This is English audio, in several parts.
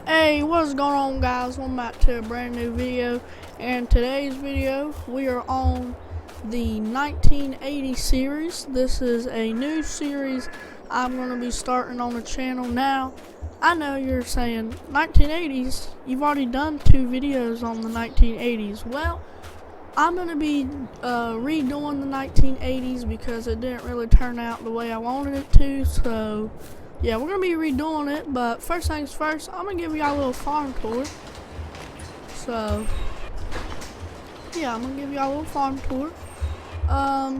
Hey, what's going on, guys? Welcome back to a brand new video. And today's video, we are on the 1980 series. This is a new series I'm going to be starting on the channel. Now, I know you're saying 1980s, you've already done 2 videos on the 1980s. Well, I'm going to be redoing the 1980s because it didn't really turn out the way I wanted it to. So yeah, we're going to be redoing it, but first things first, I'm going to give y'all a little farm tour. So yeah, I'm going to give y'all a little farm tour.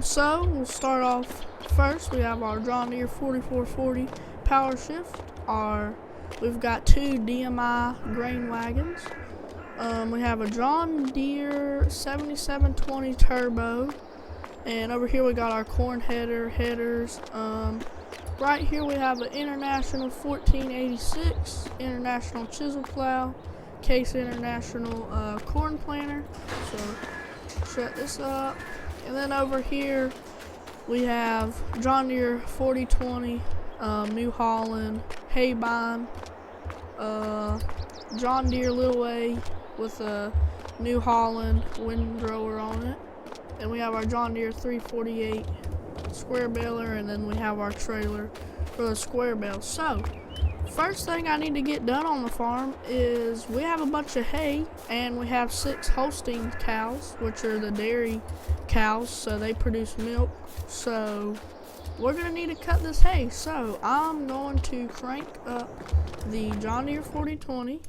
So we'll start off first. We have our John Deere 4440 power shift. We've got 2 DMI grain wagons. We have a John Deere 7720 turbo, and over here we got our corn headers. Right here we have an International 1486 International chisel plow, Case International corn planter. So shut this up, and then over here we have John Deere 4020 New Holland hay bind, John Deere Little A with a New Holland windrower on it, and we have our John Deere 348 square baler, and then we have our trailer for the square bale. So first thing I need to get done on the farm is we have a bunch of hay, and we have 6 Holstein cows, which are the dairy cows, so they produce milk. So we're gonna need to cut this hay. So I'm going to crank up the John Deere 4020,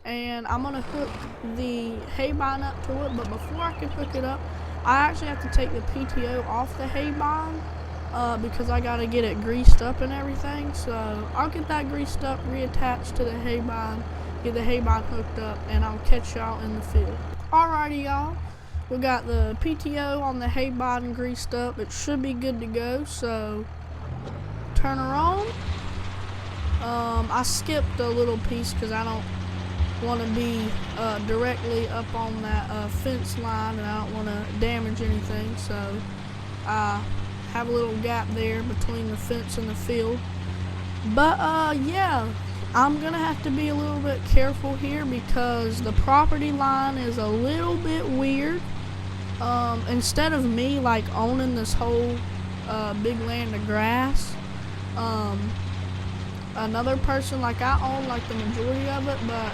and I'm gonna hook the hay bind up to it. But before I can hook it up, I actually have to take the PTO off the hay bind because I gotta get it greased up and everything. So I'll get that greased up, reattached to the hay bind, get the hay bind hooked up, and I'll catch y'all in the field. Alrighty, y'all. We got the PTO on the hay bind greased up. It should be good to go. So turn her on. I skipped a little piece because I don't want to be directly up on that fence line, and I don't want to damage anything, so I have a little gap there between the fence and the field. But yeah, I'm gonna have to be a little bit careful here because the property line is a little bit weird. Instead of me like owning this whole big land of grass, another person, like I own like the majority of it, but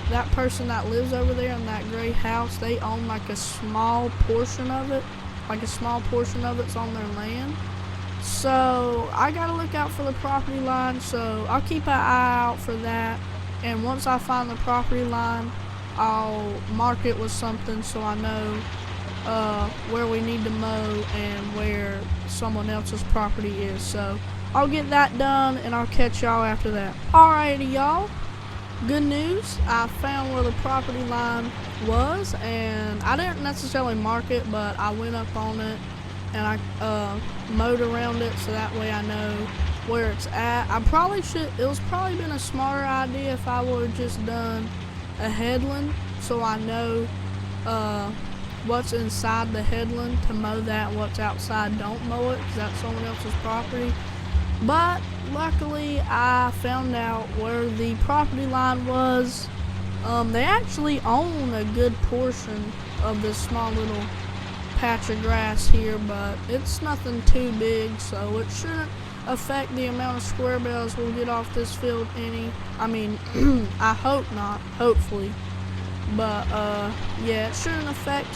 that person that lives over there in that gray house, they own like a small portion of it. Like a small portion of it's on their land. So I gotta look out for the property line, so I'll keep an eye out for that. And once I find the property line, I'll mark it with something so I know where we need to mow and where someone else's property is. So I'll get that done and I'll catch y'all after that. Alrighty, y'all. Good news, I found where the property line was, and I didn't necessarily mark it, but I went up on it and I mowed around it so that way I know where it's at. It was probably been a smarter idea if I would have just done a headland so I know what's inside the headland to mow that, what's outside don't mow it because that's someone else's property. But luckily I found out where the property line was. They actually own a good portion of this small little patch of grass here, but it's nothing too big, so it shouldn't affect the amount of square bales we'll get off this field any. I mean, I hope not, hopefully. But yeah, it shouldn't affect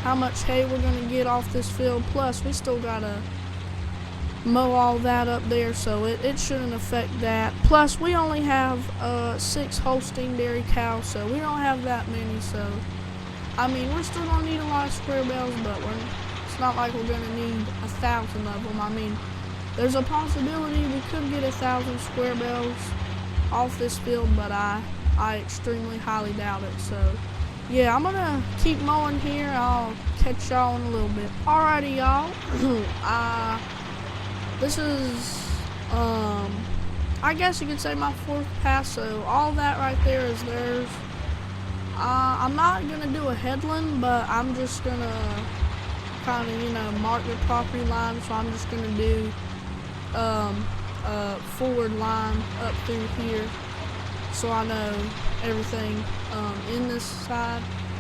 how much hay we're gonna get off this field. Plus we still gotta mow all that up there, so it shouldn't affect that. Plus we only have 6 Holstein dairy cows, so we don't have that many. So I mean, we're still gonna need a lot of square bales, but it's not like we're gonna need 1,000 of them. I mean, there's a possibility we could get 1,000 square bales off this field, but I extremely highly doubt it. So yeah, I'm gonna keep mowing here. I'll catch y'all in a little bit. Alrighty, y'all. This is, I guess you could say my 4th pass, so all that right there is theirs. I'm not going to do a headland, but I'm just going to kind of, mark the property line, so I'm just going to do forward line up through here. so I know everything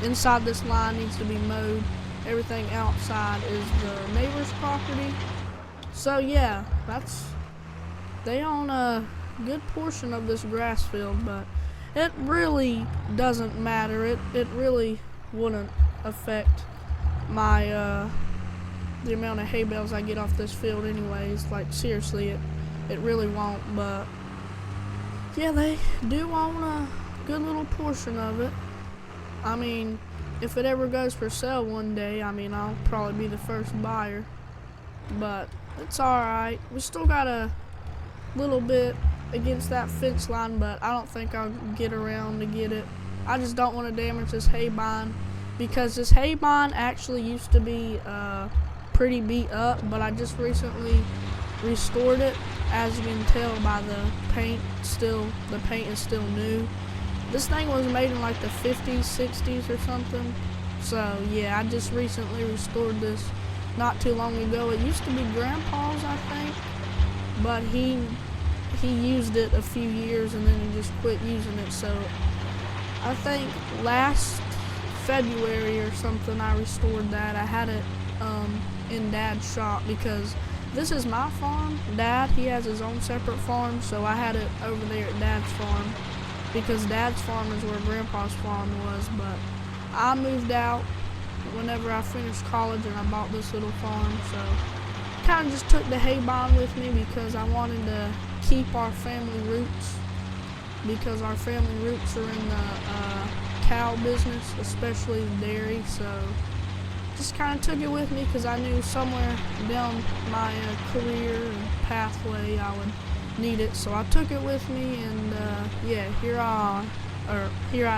inside this line needs to be mowed. Everything outside is the neighbor's property. So yeah, they own a good portion of this grass field, but it really doesn't matter. It really wouldn't affect my the amount of hay bales I get off this field anyways. Like seriously, it really won't. But yeah, they do own a good little portion of it. I mean, if it ever goes for sale one day, I mean, I'll probably be the first buyer. But it's alright. We still got a little bit against that fence line, but I don't think I'll get around to get it. I just don't want to damage this hay bind, because this hay bind actually used to be pretty beat up, but I just recently restored it. As you can tell by the paint is still new. This thing was made in like the 50s, 60s or something. So yeah, I just recently restored this not too long ago. It used to be Grandpa's, I think, but he used it a few years and then he just quit using it. So I think last February or something I restored that. I had it in Dad's shop because this is my farm. Dad, he has his own separate farm, so I had it over there at Dad's farm because Dad's farm is where Grandpa's farm was. But I moved out whenever I finished college and I bought this little farm, so kind of just took the hay bind with me because I wanted to keep our family roots, because our family roots are in the cow business, especially the dairy. So just kind of took it with me because I knew somewhere down my career and pathway I would need it. So I took it with me, and yeah, here I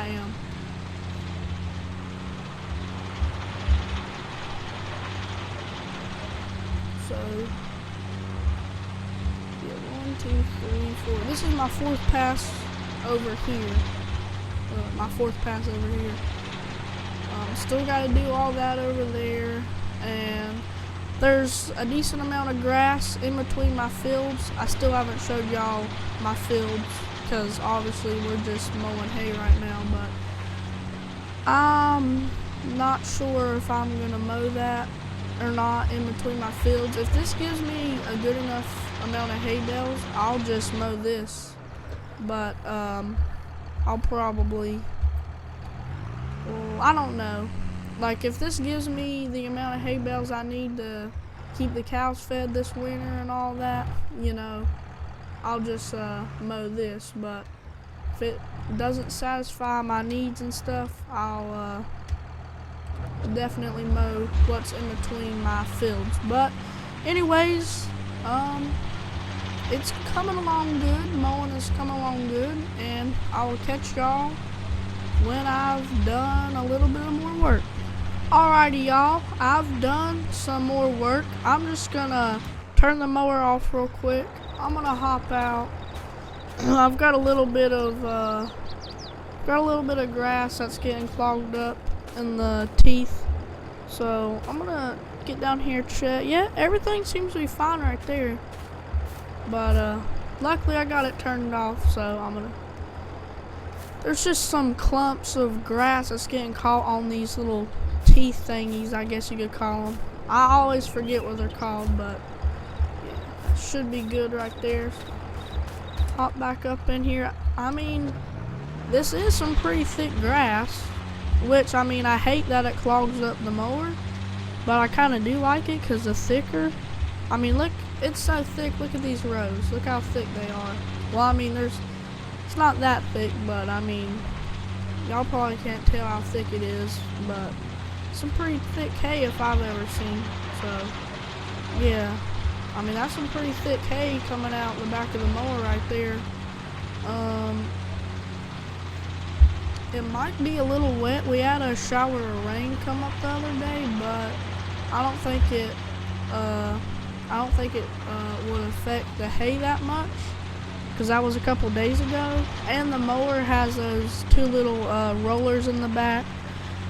am. So yeah, 1, 2, 3, 4. This is my fourth pass over here. Still got to do all that over there, and there's a decent amount of grass in between my fields. I still haven't showed y'all my fields because obviously we're just mowing hay right now, but I'm not sure if I'm gonna mow that or not in between my fields. If this gives me a good enough amount of hay bales, I'll just mow this, but I'll probably, well, I don't know. Like, if this gives me the amount of hay bales I need to keep the cows fed this winter and all that, you know, I'll just mow this. But if it doesn't satisfy my needs and stuff, I'll definitely mow what's in between my fields. But anyways, it's coming along good. Mowing is coming along good, and I will catch y'all when I've done a little bit of more work. Alrighty, y'all, I've done some more work. I'm just gonna turn the mower off real quick. I'm gonna hop out. I've got a little bit of grass that's getting clogged up in the teeth, so I'm gonna get down here, check. Yeah, everything seems to be fine right there, but luckily I got it turned off. So there's just some clumps of grass that's getting caught on these little teeth thingies, I guess you could call them. I always forget what they're called, but yeah, should be good right there. Hop back up in here. I mean, this is some pretty thick grass, which, I mean, I hate that it clogs up the mower, but I kind of do like it because the thicker, I mean, look, it's so thick. Look at these rows. Look how thick they are. Well, I mean, it's not that thick, but I mean, y'all probably can't tell how thick it is, but some pretty thick hay if I've ever seen. So yeah, I mean, that's some pretty thick hay coming out the back of the mower right there. It might be a little wet. We had a shower of rain come up the other day, but I don't think it would affect the hay that much, because that was a couple days ago. And the mower has those two little rollers in the back.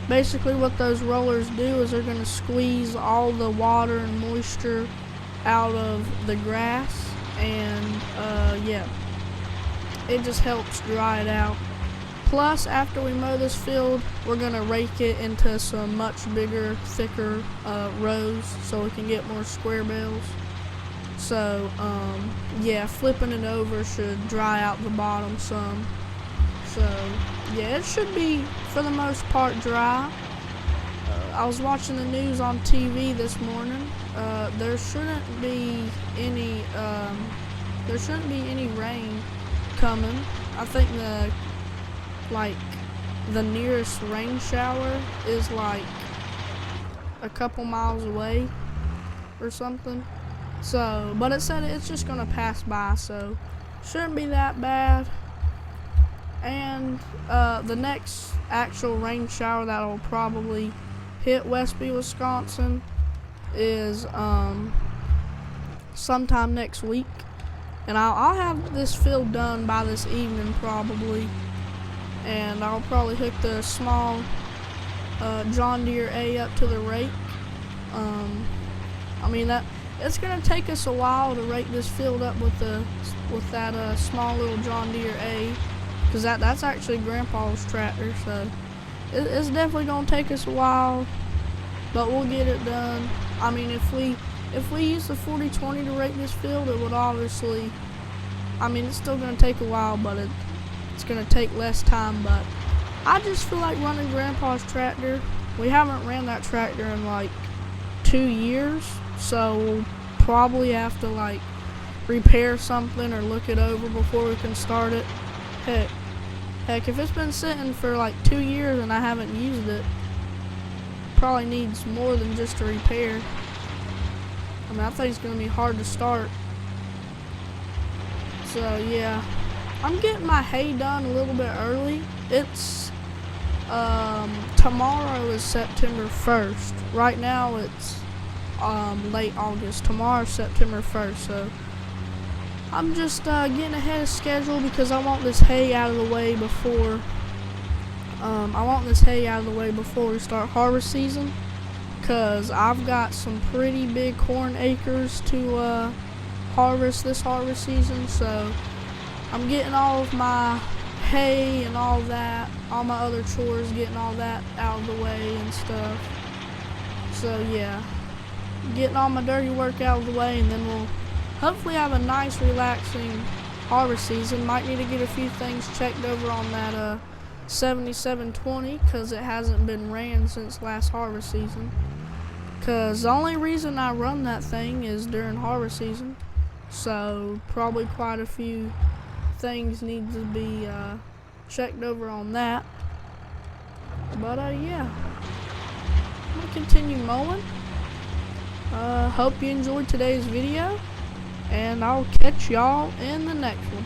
Basically what those rollers do is they're going to squeeze all the water and moisture out of the grass, and yeah, it just helps dry it out. Plus, after we mow this field, we're gonna rake it into some much bigger, thicker rows so we can get more square bales. So, yeah, flipping it over should dry out the bottom some. So, yeah, it should be, for the most part, dry. I was watching the news on TV this morning. There shouldn't be any rain coming. I think the nearest rain shower is like a couple miles away or something. So, but it said it's just gonna pass by, so shouldn't be that bad. And the next actual rain shower that'll probably hit Westby, Wisconsin is sometime next week. And I'll have this field done by this evening probably. And I'll probably hook the small John Deere A up to the rake. I mean, it's gonna take us a while to rake this field up with that small little John Deere A, because that's actually Grandpa's tractor. So it's definitely gonna take us a while, but we'll get it done. I mean, if we use the 40-20 to rake this field, it would obviously, I mean, it's still gonna take a while, but it's gonna take less time. But I just feel like running Grandpa's tractor. We haven't ran that tractor in like 2 years, so we'll probably have to like repair something or look it over before we can start it. Heck, if it's been sitting for like 2 years and I haven't used it, probably needs more than just a repair. I mean, I think it's gonna be hard to start. So yeah, I'm getting my hay done a little bit early. It's tomorrow is September 1st. Right now it's late August. Tomorrow's September 1st, so I'm just getting ahead of schedule because I want this hay out of the way before we start harvest season, because I've got some pretty big corn acres to harvest this harvest season. So I'm getting all of my hay and all that, all my other chores, getting all that out of the way and stuff. So yeah, getting all my dirty work out of the way, and then we'll hopefully have a nice relaxing harvest season. Might need to get a few things checked over on that 7720, because it hasn't been ran since last harvest season. Because the only reason I run that thing is during harvest season. So probably quite a few things need to be checked over on that. But yeah, I'm gonna continue mowing. Hope you enjoyed today's video, and I'll catch y'all in the next one.